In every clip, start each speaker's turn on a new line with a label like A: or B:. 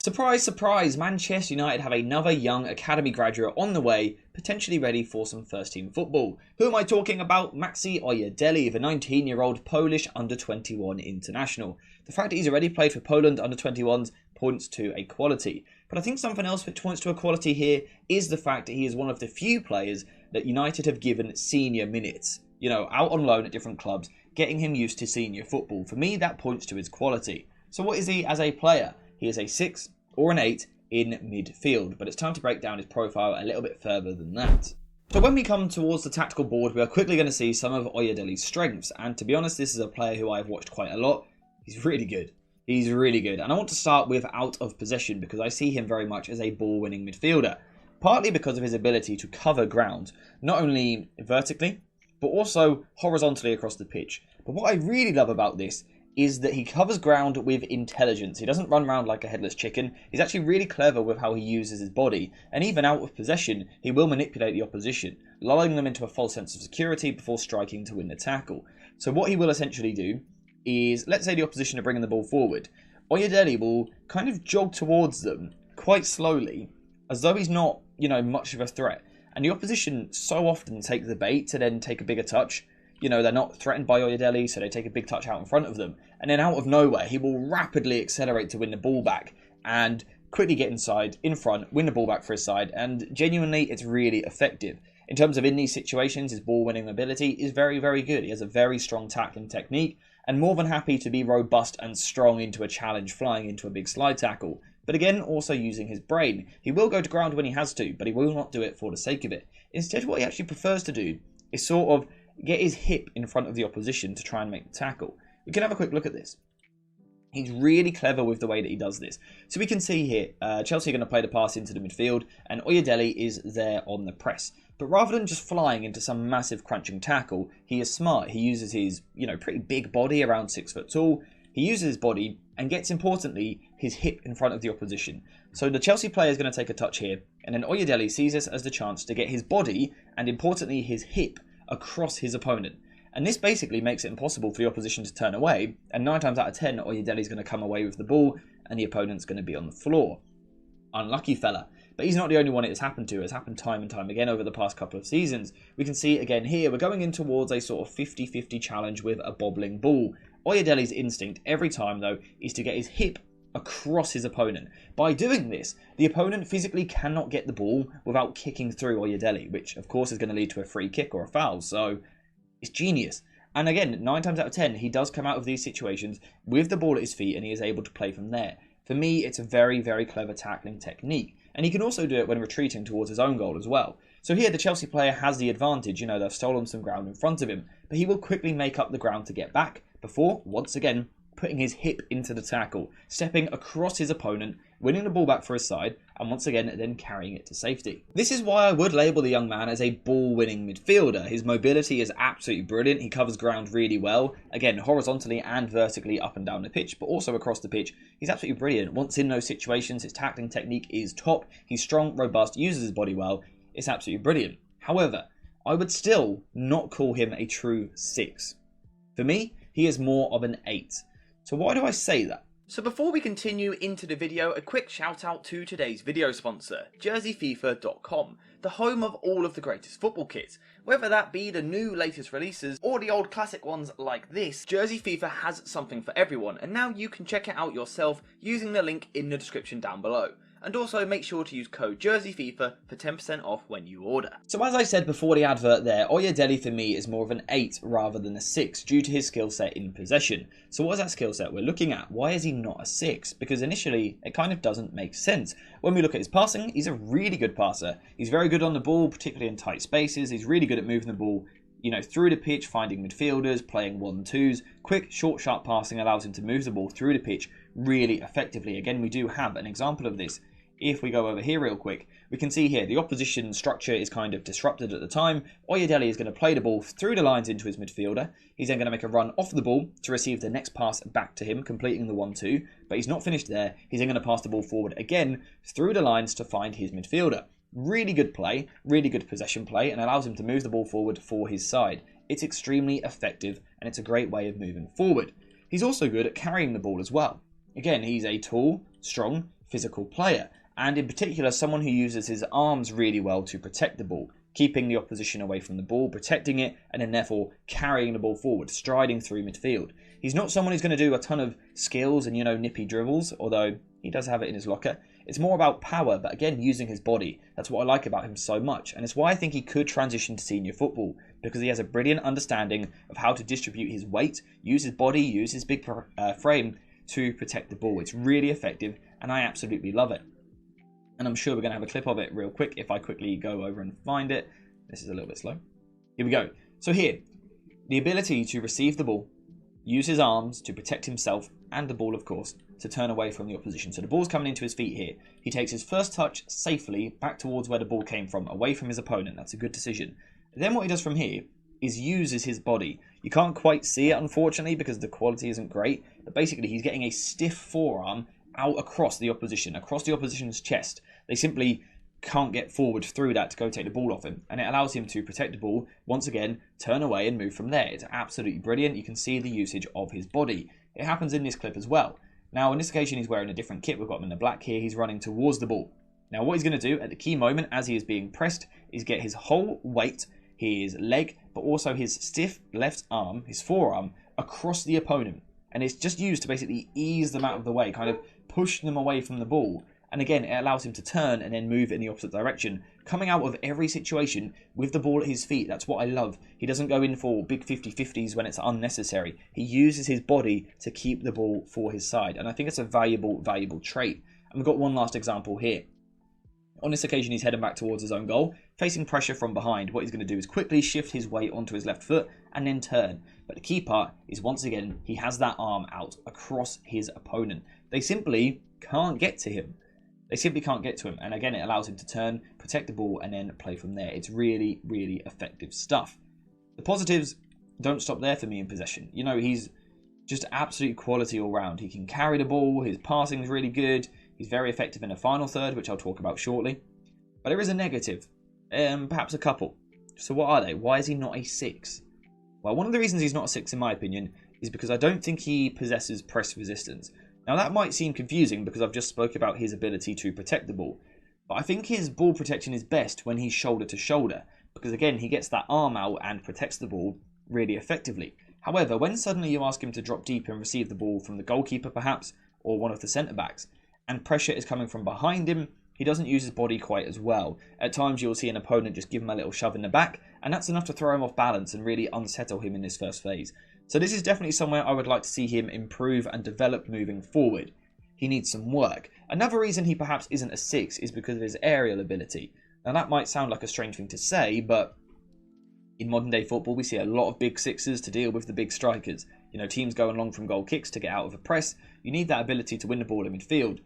A: Surprise, surprise, Manchester United have another young academy graduate on the way, potentially ready for some first team football. Who am I talking about? Maxi OYEDELE, the 19-year-old Polish under-21 international. The fact that he's already played for Poland under-21s points to a quality. But I think something else which points to a quality here is the fact that he is one of the few players that United have given senior minutes. You know, out on loan at different clubs, getting him used to senior football. For me, that points to his quality. So what is he as a player? He is a 6 or an 8 in midfield, but it's time to break down his profile a little bit further than that. So when we come towards the tactical board, we are quickly going to see some of OYEDELE's strengths, and to be honest, this is a player who I've watched quite a lot. He's really good. He's really good, and I want to start with out of possession because I see him very much as a ball-winning midfielder, partly because of his ability to cover ground, not only vertically, but also horizontally across the pitch. But what I really love about this is that he covers ground with intelligence. He doesn't run around like a headless chicken. He's actually really clever with how he uses his body. And even out of possession, he will manipulate the opposition, lulling them into a false sense of security before striking to win the tackle. So what he will essentially do is, let's say the opposition are bringing the ball forward. OYEDELE will kind of jog towards them quite slowly, as though he's not, much of a threat. And the opposition so often take the bait to then take a bigger touch. They're not threatened by OYEDELE, so they take a big touch out in front of them. And then out of nowhere, he will rapidly accelerate to win the ball back and quickly get inside, in front, win the ball back for his side. And genuinely, it's really effective. In terms of in these situations, his ball-winning ability is very, very good. He has a very strong tackling technique and more than happy to be robust and strong into a challenge, flying into a big slide tackle. But again, also using his brain. He will go to ground when he has to, but he will not do it for the sake of it. Instead, what he actually prefers to do is sort of get his hip in front of the opposition to try and make the tackle. We can have a quick look at this. He's really clever with the way that he does this. So we can see here, Chelsea are going to play the pass into the midfield, and OYEDELE is there on the press. But rather than just flying into some massive crunching tackle, he is smart. He uses his, pretty big body, around 6 foot tall. He uses his body and gets, importantly, his hip in front of the opposition. So the Chelsea player is going to take a touch here, and then OYEDELE sees this as the chance to get his body, and importantly his hip, across his opponent. And this basically makes it impossible for the opposition to turn away, and 9 times out of 10, OYEDELE is going to come away with the ball, and the opponent's going to be on the floor. Unlucky fella. But he's not the only one it has happened to. It's happened time and time again over the past couple of seasons. We can see again here, we're going in towards a sort of 50-50 challenge with a bobbling ball. OYEDELE's instinct every time, though, is to get his hip across his opponent. By doing this, the opponent physically cannot get the ball without kicking through OYEDELE, which of course is going to lead to a free kick or a foul, so it's genius. And again, 9 times out of 10, he does come out of these situations with the ball at his feet and he is able to play from there. For me, it's a very, very clever tackling technique, and he can also do it when retreating towards his own goal as well. So here, the Chelsea player has the advantage, they've stolen some ground in front of him, but he will quickly make up the ground to get back before, once again, putting his hip into the tackle, stepping across his opponent, winning the ball back for his side, and once again then carrying it to safety. This is why I would label the young man as a ball-winning midfielder. His mobility is absolutely brilliant. He covers ground really well, again horizontally and vertically up and down the pitch, but also across the pitch. He's absolutely brilliant. Once in those situations, his tackling technique is top. He's strong, robust, uses his body well. It's absolutely brilliant. However, I would still not call him a true 6. For me, he is more of an 8. So why do I say that?
B: So before we continue into the video, a quick shout out to today's video sponsor, JerseyFifa.com, the home of all of the greatest football kits. Whether that be the new latest releases or the old classic ones like this, Jersey FIFA has something for everyone, and now you can check it out yourself using the link in the description down below. And also make sure to use code JerseyFifa for 10% off when you order.
A: So as I said before the advert there, OYEDELE for me is more of an 8 rather than a 6 due to his skill set in possession. So what is that skill set we're looking at? Why is he not a 6? Because initially it kind of doesn't make sense. When we look at his passing, he's a really good passer. He's very good on the ball, particularly in tight spaces. He's really good at moving the ball, through the pitch, finding midfielders, playing 1-2s. Quick, short, sharp passing allows him to move the ball through the pitch really effectively. Again, we do have an example of this. If we go over here real quick, we can see here the opposition structure is kind of disrupted at the time. OYEDELE is going to play the ball through the lines into his midfielder. He's then going to make a run off the ball to receive the next pass back to him, completing the 1-2. But he's not finished there. He's then going to pass the ball forward again through the lines to find his midfielder. Really good play, really good possession play, and allows him to move the ball forward for his side. It's extremely effective, and it's a great way of moving forward. He's also good at carrying the ball as well. Again, he's a tall, strong, physical player, and in particular someone who uses his arms really well to protect the ball, keeping the opposition away from the ball, protecting it, and then therefore carrying the ball forward, striding through midfield. He's not someone who's going to do a ton of skills and, nippy dribbles, although he does have it in his locker. It's more about power, but again, using his body. That's what I like about him so much, and it's why I think he could transition to senior football, because he has a brilliant understanding of how to distribute his weight, use his body, use his big frame to protect the ball. It's really effective, and I absolutely love it. And I'm sure we're going to have a clip of it real quick if I quickly go over and find it. This is a little bit slow. Here we go. So here, the ability to receive the ball, use his arms to protect himself and the ball, of course, to turn away from the opposition. So the ball's coming into his feet here. He takes his first touch safely back towards where the ball came from, away from his opponent. That's a good decision. Then what he does from here is uses his body. You can't quite see it, unfortunately, because the quality isn't great. But basically, he's getting a stiff forearm out across the opposition's chest. They simply can't get forward through that to go take the ball off him, and it allows him to protect the ball, once again, turn away and move from there. It's absolutely brilliant. You can see the usage of his body. It happens in this clip as well. Now, on this occasion, he's wearing a different kit. We've got him in the black here. He's running towards the ball. Now, what he's going to do at the key moment, as he is being pressed, is get his whole weight, his leg, but also his stiff left arm, his forearm, across the opponent. And it's just used to basically ease them out of the way, kind of push them away from the ball. And again, it allows him to turn and then move in the opposite direction, coming out of every situation with the ball at his feet. That's what I love. He doesn't go in for big 50-50s when it's unnecessary. He uses his body to keep the ball for his side. And I think it's a valuable trait. And we've got one last example here. On this occasion, he's heading back towards his own goal, facing pressure from behind. What he's going to do is quickly shift his weight onto his left foot and then turn. But the key part is, once again, he has that arm out across his opponent. They simply can't get to him. And again, it allows him to turn, protect the ball, and then play from there. It's really, really effective stuff. The positives don't stop there for me in possession. He's just absolute quality all round. He can carry the ball. His passing is really good. He's very effective in the final third, which I'll talk about shortly. But there is a negative, perhaps a couple. So what are they? Why is he not a 6? Well, one of the reasons he's not a 6, in my opinion, is because I don't think he possesses press resistance. Now, that might seem confusing because I've just spoke about his ability to protect the ball. But I think his ball protection is best when he's shoulder to shoulder, because again, he gets that arm out and protects the ball really effectively. However, when suddenly you ask him to drop deep and receive the ball from the goalkeeper perhaps, or one of the centre-backs, and pressure is coming from behind him, he doesn't use his body quite as well. At times you'll see an opponent just give him a little shove in the back, and that's enough to throw him off balance and really unsettle him in this first phase. So this is definitely somewhere I would like to see him improve and develop moving forward. He needs some work. Another reason he perhaps isn't a 6 is because of his aerial ability. Now that might sound like a strange thing to say, but in modern day football we see a lot of big 6s to deal with the big strikers. Teams going long from goal kicks to get out of a press. You need that ability to win the ball in midfield.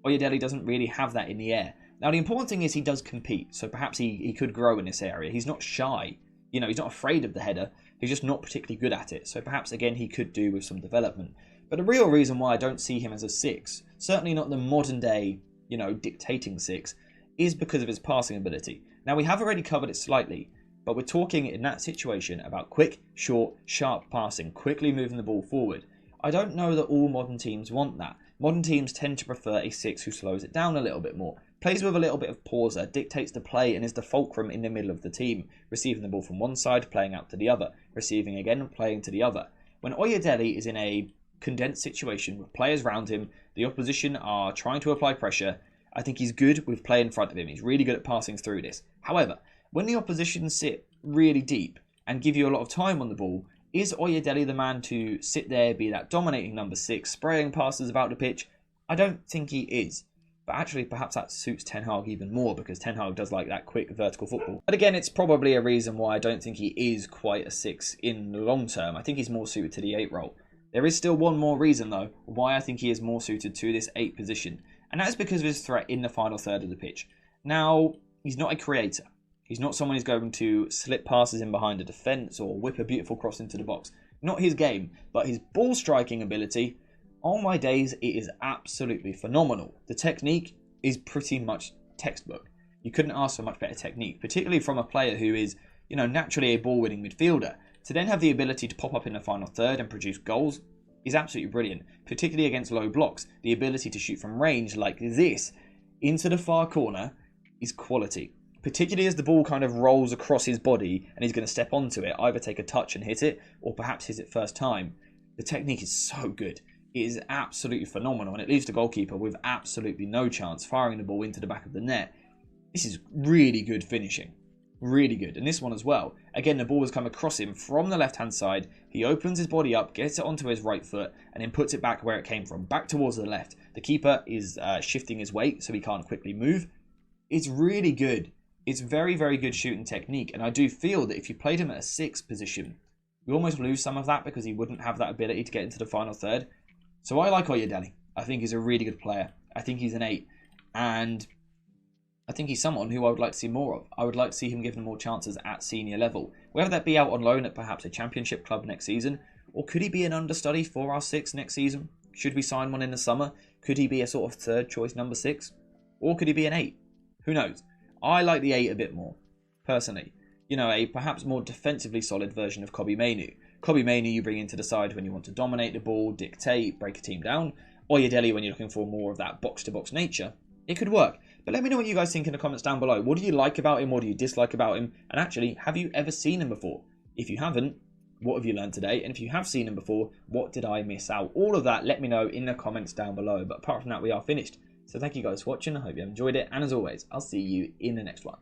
A: Oyedele doesn't really have that in the air. Now the important thing is he does compete, so perhaps he could grow in this area. He's not shy. He's not afraid of the header. He's just not particularly good at it. So perhaps, again, he could do with some development. But the real reason why I don't see him as a 6, certainly not the modern day, dictating 6, is because of his passing ability. Now, we have already covered it slightly, but we're talking in that situation about quick, short, sharp passing, quickly moving the ball forward. I don't know that all modern teams want that. Modern teams tend to prefer a 6 who slows it down a little bit more, plays with a little bit of pauser, dictates the play, and is the fulcrum in the middle of the team, receiving the ball from one side, playing out to the other, receiving again, playing to the other. When Oyedele is in a condensed situation with players around him, the opposition are trying to apply pressure, I think he's good with play in front of him. He's really good at passing through this. However, when the opposition sit really deep and give you a lot of time on the ball, is Oyedele the man to sit there, be that dominating number 6, spraying passes about the pitch? I don't think he is. But actually, perhaps that suits Ten Hag even more, because Ten Hag does like that quick vertical football. But again, it's probably a reason why I don't think he is quite a 6 in the long term. I think he's more suited to the 8 role. There is still one more reason, though, why I think he is more suited to this 8 position. And that is because of his threat in the final third of the pitch. Now, he's not a creator. He's not someone who's going to slip passes in behind a defence or whip a beautiful cross into the box. Not his game, but his ball striking ability, on my days, it is absolutely phenomenal. The technique is pretty much textbook. You couldn't ask for much better technique, particularly from a player who is, naturally a ball-winning midfielder. To then have the ability to pop up in the final third and produce goals, is absolutely brilliant, particularly against low blocks. The ability to shoot from range like this into the far corner is quality, particularly as the ball kind of rolls across his body and he's going to step onto it, either take a touch and hit it or perhaps hit it first time. The technique is so good. It is absolutely phenomenal, and it leaves the goalkeeper with absolutely no chance firing the ball into the back of the net. This is really good finishing. Really good. And this one as well. Again, the ball has come across him from the left-hand side. He opens his body up, gets it onto his right foot, and then puts it back where it came from, back towards the left. The keeper is shifting his weight so he can't quickly move. It's really good. It's very, very good shooting technique. And I do feel that if you played him at a 6 position, we almost lose some of that because he wouldn't have that ability to get into the final third. So I like Oyedele. I think he's a really good player. I think he's an 8. And I think he's someone who I would like to see more of. I would like to see him given more chances at senior level. Whether that be out on loan at perhaps a championship club next season, or could he be an understudy for our 6 next season? Should we sign one in the summer? Could he be a sort of third choice number 6? Or could he be an 8? Who knows? I like the 8 a bit more, personally. You know, a perhaps more defensively solid version of Kobbie Mainoo. Kobbie Mainoo you bring into the side when you want to dominate the ball, dictate, break a team down. Oyedele when you're looking for more of that box-to-box nature. It could work. But let me know what you guys think in the comments down below. What do you like about him? What do you dislike about him? And actually, have you ever seen him before? If you haven't, what have you learned today? And if you have seen him before, what did I miss out? All of that, let me know in the comments down below. But apart from that, we are finished. So thank you guys for watching. I hope you have enjoyed it. And as always, I'll see you in the next one.